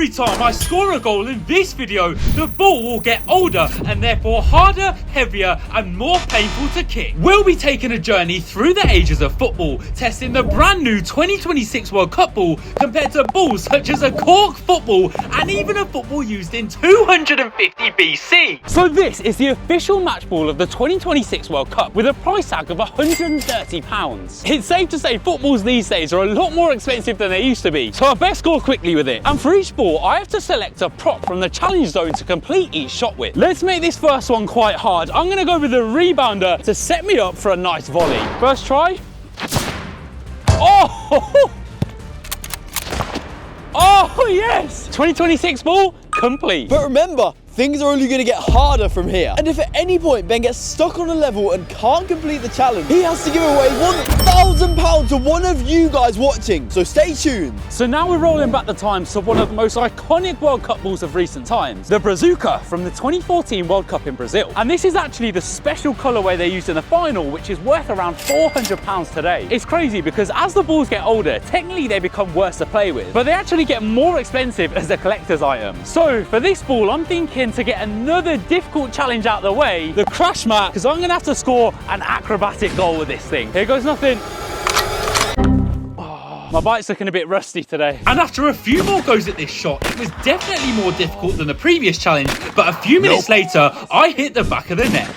every time I score a goal in this video, the ball will get older and therefore harder, heavier and more painful to kick. We'll be taking a journey through the ages of football, testing the brand new 2026 World Cup ball compared to balls such as a cork football and even a football used in 250 BC. So this is the official match ball of the 2026 World Cup with a price tag of £130. It's safe to say footballs these days are a lot more expensive than they used to be, so I best score quickly with it. And for each ball, I have to select a prop from the challenge zone to complete each shot with. Let's make this first one quite hard. I'm going to go with the rebounder to set me up for a nice volley. First try. Oh! Oh yes! 2026 ball complete. But remember, things are only going to get harder from here. And if at any point Ben gets stuck on a level and can't complete the challenge, he has to give away £1,000 to one of you guys watching. So stay tuned. So now we're rolling back the time to one of the most iconic World Cup balls of recent times, the Brazuca from the 2014 World Cup in Brazil. And this is actually the special colourway they used in the final, which is worth around £400 today. It's crazy because as the balls get older, technically they become worse to play with, but they actually get more expensive as a collector's item. So for this ball, I'm thinking to get another difficult challenge out the way, the crash mat, because I'm going to have to score an acrobatic goal with this thing. Here goes nothing. My bite's looking a bit rusty today. And after a few more goes at this shot, it was definitely more difficult than the previous challenge, but a few minutes later, I hit the back of the net.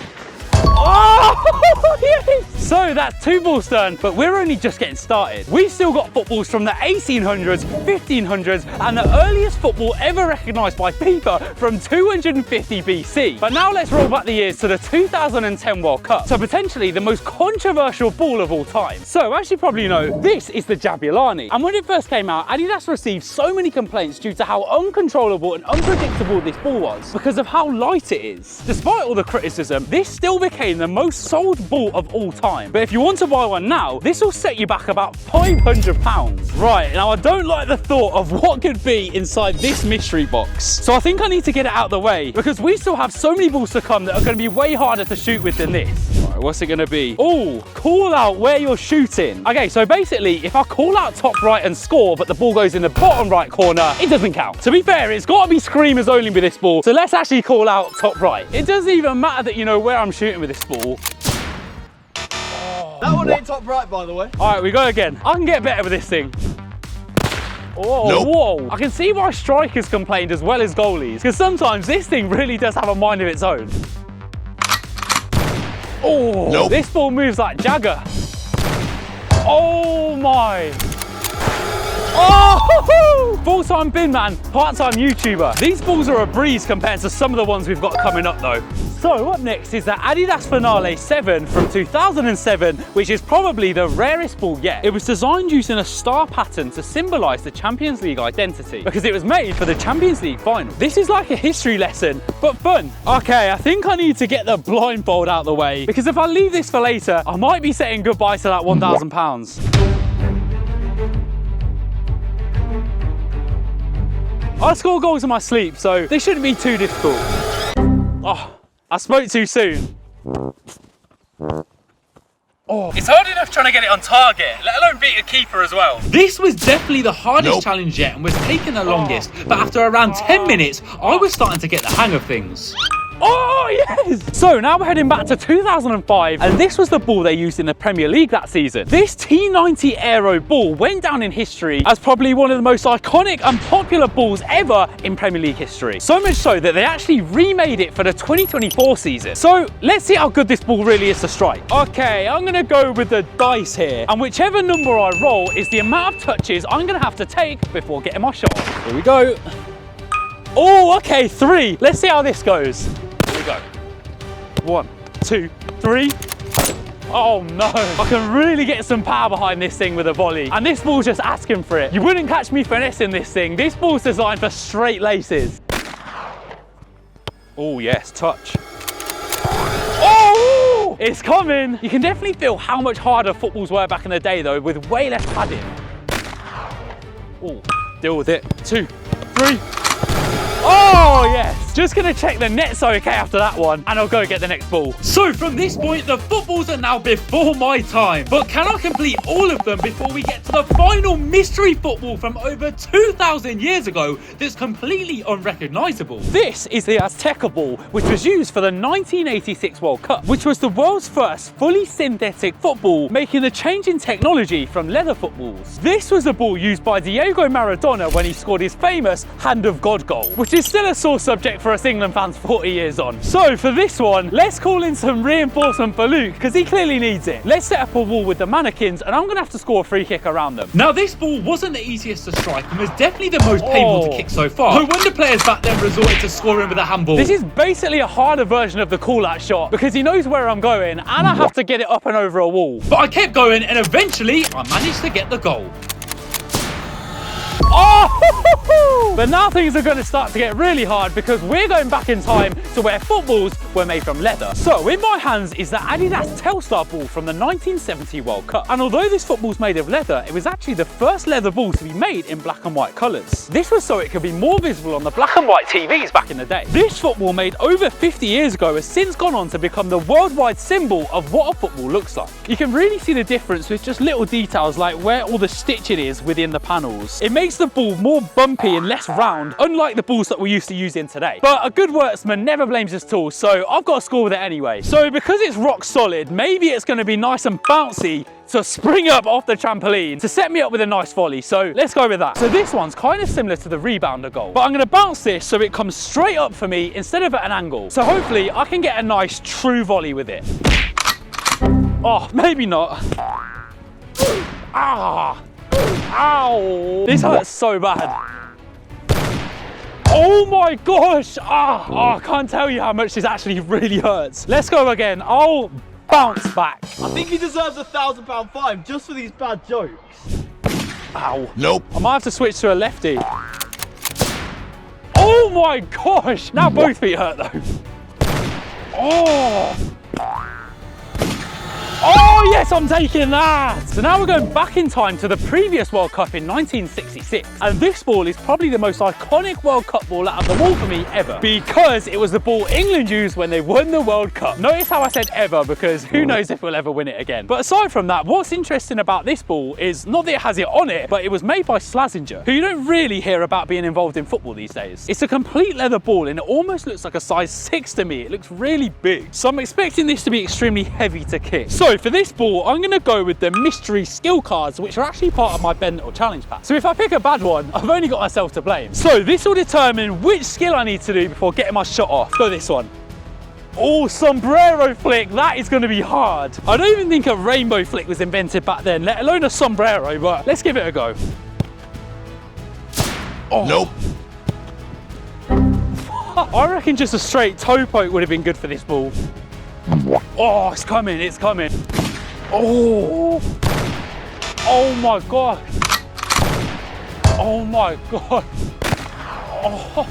Oh, yes! So that's 2 balls done, but we're only just getting started. We've still got footballs from the 1800s, 1500s, and the earliest football ever recognised by FIFA from 250 BC. But now let's roll back the years to the 2010 World Cup, so potentially the most controversial ball of all time. So as you probably know, this is the Jabulani. And when it first came out, Adidas received so many complaints due to how uncontrollable and unpredictable this ball was because of how light it is. Despite all the criticism, this still became the most sold ball of all time. But if you want to buy one now, this will set you back about £500. Right, now I don't like the thought of what could be inside this mystery box. So I think I need to get it out of the way because we still have so many balls to come that are going to be way harder to shoot with than this. Right, what's it going to be? Oh, call out where you're shooting. Okay, so basically, if I call out top right and score, but the ball goes in the bottom right corner, it doesn't count. To be fair, it's got to be screamers only with this ball. So let's actually call out top right. It doesn't even matter that you know where I'm shooting with this ball. That one ain't top right, by the way. All right, we go again. I can get better with this thing. Oh, nope. Whoa. I can see why strikers complained as well as goalies, because sometimes this thing really does have a mind of its own. Oh, nope. This ball moves like Jagger. Oh my. Oh, full-time bin man, part-time YouTuber. These balls are a breeze compared to some of the ones we've got coming up though. So up next is the Adidas Finale 7 from 2007, which is probably the rarest ball yet. It was designed using a star pattern to symbolise the Champions League identity because it was made for the Champions League final. This is like a history lesson, but fun. Okay, I think I need to get the blindfold out the way because if I leave this for later, I might be saying goodbye to that £1,000. I score goals in my sleep, so they shouldn't be too difficult. Oh, I spoke too soon. Oh. It's hard enough trying to get it on target, let alone beat a keeper as well. This was definitely the hardest challenge yet and was taking the longest, but after around 10 minutes, I was starting to get the hang of things. Oh, yes! So now we're heading back to 2005, and this was the ball they used in the Premier League that season. This T90 Aero ball went down in history as probably one of the most iconic and popular balls ever in Premier League history. So much so that they actually remade it for the 2024 season. So let's see how good this ball really is to strike. Okay, I'm gonna go with the dice here, and whichever number I roll is the amount of touches I'm gonna have to take before getting my shot. Here we go. Oh, okay, 3. Let's see how this goes. Here we go. 1, 2, 3. Oh no. I can really get some power behind this thing with a volley. And this ball's just asking for it. You wouldn't catch me finessing this thing. This ball's designed for straight laces. Oh yes, touch. Oh, it's coming. You can definitely feel how much harder footballs were back in the day though, with way less padding. Oh, deal with it. 2, 3. Oh yes. Just gonna check the net's okay after that one, and I'll go get the next ball. So from this point, the footballs are now before my time. But can I complete all of them before we get to the final mystery football from over 2,000 years ago that's completely unrecognisable? This is the Azteca ball, which was used for the 1986 World Cup, which was the world's first fully synthetic football, making the change in technology from leather footballs. This was the ball used by Diego Maradona when he scored his famous Hand of God goal, which is still a sore subject for us England fans 40 years on. So for this one, let's call in some reinforcement for Luke, because he clearly needs it. Let's set up a wall with the mannequins, and I'm gonna have to score a free kick around them. Now this ball wasn't the easiest to strike and was definitely the most painful to kick so far. No wonder players back then resorted to scoring with a handball. This is basically a harder version of the call-out shot, because he knows where I'm going and I have to get it up and over a wall. But I kept going, and eventually I managed to get the goal. Oh! But now things are going to start to get really hard, because we're going back in time to where footballs were made from leather. So in my hands is the Adidas Telstar ball from the 1970 World Cup. And although this football's made of leather, it was actually the first leather ball to be made in black and white colours. This was so it could be more visible on the black and white TVs back in the day. This football, made over 50 years ago, has since gone on to become the worldwide symbol of what a football looks like. You can really see the difference with just little details like where all the stitching is within the panels. It makes the ball more bumpy and less round, unlike the balls that we're used to using today. But a good worksman never blames his tools, so I've got to score with it anyway. So because it's rock solid, maybe it's going to be nice and bouncy to spring up off the trampoline to set me up with a nice volley. So let's go with that. So this one's kind of similar to the rebounder goal, but I'm going to bounce this so it comes straight up for me instead of at an angle. So hopefully I can get a nice true volley with it. Oh, maybe not. Ah. Ow! This hurts so bad. Oh my gosh! I can't tell you how much this actually really hurts. Let's go again. I'll bounce back. I think he deserves a £1,000 fine just for these bad jokes. Ow. Nope. I might have to switch to a lefty. Oh my gosh! Now both feet hurt though. Oh! Oh yes, I'm taking that! So now we're going back in time to the previous World Cup in 1966. And this ball is probably the most iconic World Cup ball out of them all for me ever, because it was the ball England used when they won the World Cup. Notice how I said ever, because who knows if we'll ever win it again. But aside from that, what's interesting about this ball is not that it has it on it, but it was made by Slazenger, who you don't really hear about being involved in football these days. It's a complete leather ball and it almost looks like a size 6 to me. It looks really big. So I'm expecting this to be extremely heavy to kick. So for this ball, I'm going to go with the mystery skill cards, which are actually part of my Ben Nuttall challenge pack. So if I pick a bad one, I've only got myself to blame. So this will determine which skill I need to do before getting my shot off. Go this one. Oh, sombrero flick. That is going to be hard. I don't even think a rainbow flick was invented back then, let alone a sombrero, but let's give it a go. Oh. Nope. I reckon just a straight toe poke would have been good for this ball. Oh, it's coming, it's coming. Oh, oh my God. Oh my God. Oh.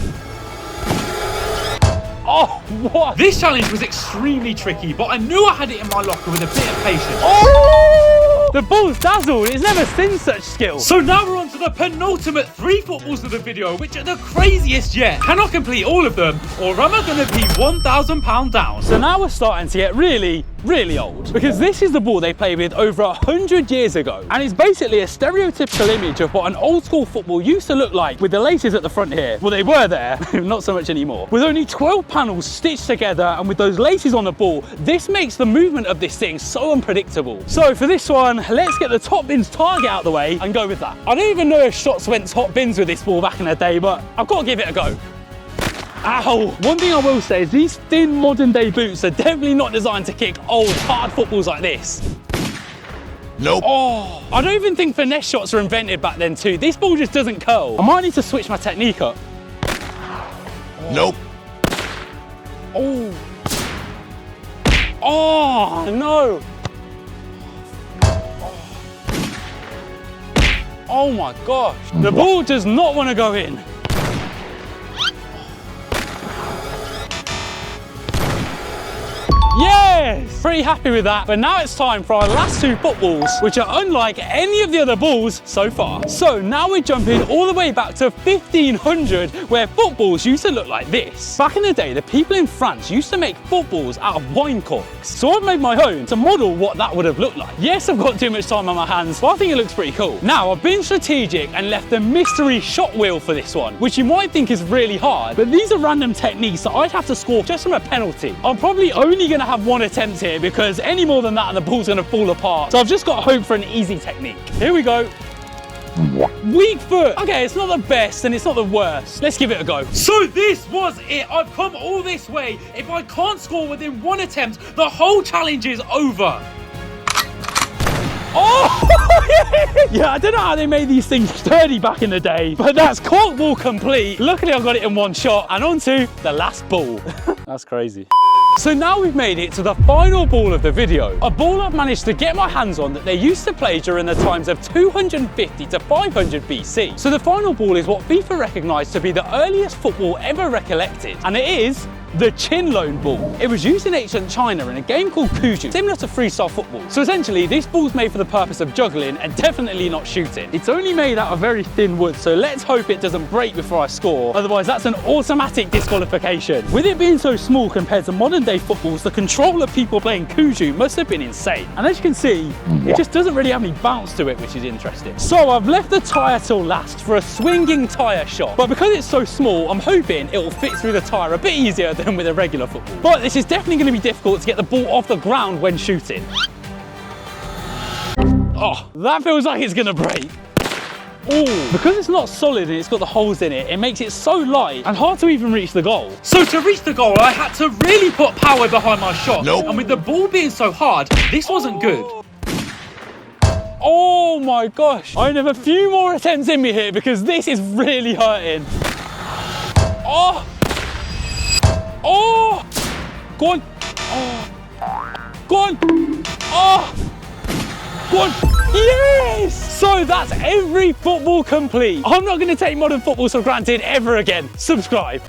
Oh, what? This challenge was extremely tricky, but I knew I had it in my locker with a bit of patience. Oh! The ball's dazzled. It's never seen such skill. So now we're on to the penultimate 3 footballs of the video, which are the craziest yet. Can I complete all of them, or am I going to be £1,000 down? So now we're starting to get really old, because this is the ball they played with over 100 years ago, and it's basically a stereotypical image of what an old school football used to look like, with the laces at the front here. Well, they were there, not so much anymore. With only 12 panels stitched together and with those laces on the ball, this makes the movement of this thing so unpredictable. So for this one, let's get the top bins target out of the way and go with that. I don't even know if shots went top bins with this ball back in the day, but I've got to give it a go. Ow! One thing I will say is these thin modern day boots are definitely not designed to kick old hard footballs like this. Nope. Oh, I don't even think finesse shots were invented back then too. This ball just doesn't curl. I might need to switch my technique up. Nope. Oh. Oh, no. Oh my gosh. The ball does not want to go in. Yes! pretty happy with that. But now it's time for our last two footballs, which are unlike any of the other balls so far. So now we're jumping all the way back to 1500, where footballs used to look like this. Back in the day, the people in France used to make footballs out of wine corks. So I've made my own to model what that would have looked like. Yes, I've got too much time on my hands, but I think it looks pretty cool. Now, I've been strategic and left a mystery shot wheel for this one, which you might think is really hard, but these are random techniques that I'd have to score just from a penalty. I'm probably only going to have one attempt here because any more than that and the ball's going to fall apart. So I've just got to hope for an easy technique. Here we go. Weak foot. Okay, it's not the best and it's not the worst. Let's give it a go. So this was it. I've come all this way. If I can't score within one attempt, the whole challenge is over. Oh! Yeah, I don't know how they made these things sturdy back in the day, but that's cork ball complete. Luckily, I got it in one shot. And on to the last ball. That's crazy. So now we've made it to the final ball of the video. A ball I've managed to get my hands on that they used to play during the times of 250 to 500 BC. So the final ball is what FIFA recognised to be the earliest football ever recollected. And it is the chinlone ball. It was used in ancient China in a game called Cuju, similar to freestyle football. So essentially, this ball's made for the purpose of juggling and definitely not shooting. It's only made out of very thin wood, so let's hope it doesn't break before I score. Otherwise, that's an automatic disqualification. With it being so small compared to modern day footballs, the control of people playing Cuju must have been insane. And as you can see, it just doesn't really have any bounce to it, which is interesting. So I've left the tyre till last for a swinging tyre shot. But because it's so small, I'm hoping it will fit through the tyre a bit easier than with a regular football. But this is definitely going to be difficult to get the ball off the ground when shooting. Oh, that feels like it's going to break. Oh, because it's not solid and it's got the holes in it, it makes it so light and hard to even reach the goal. So to reach the goal, I had to really put power behind my shot. Nope. And with the ball being so hard, this wasn't good. Oh my gosh. I have a few more attempts in me here because this is really hurting. Oh. Oh! Go on! Oh! Go on! Oh! Go on! Yes! So that's every football complete. I'm not going to take modern footballs for granted ever again. Subscribe.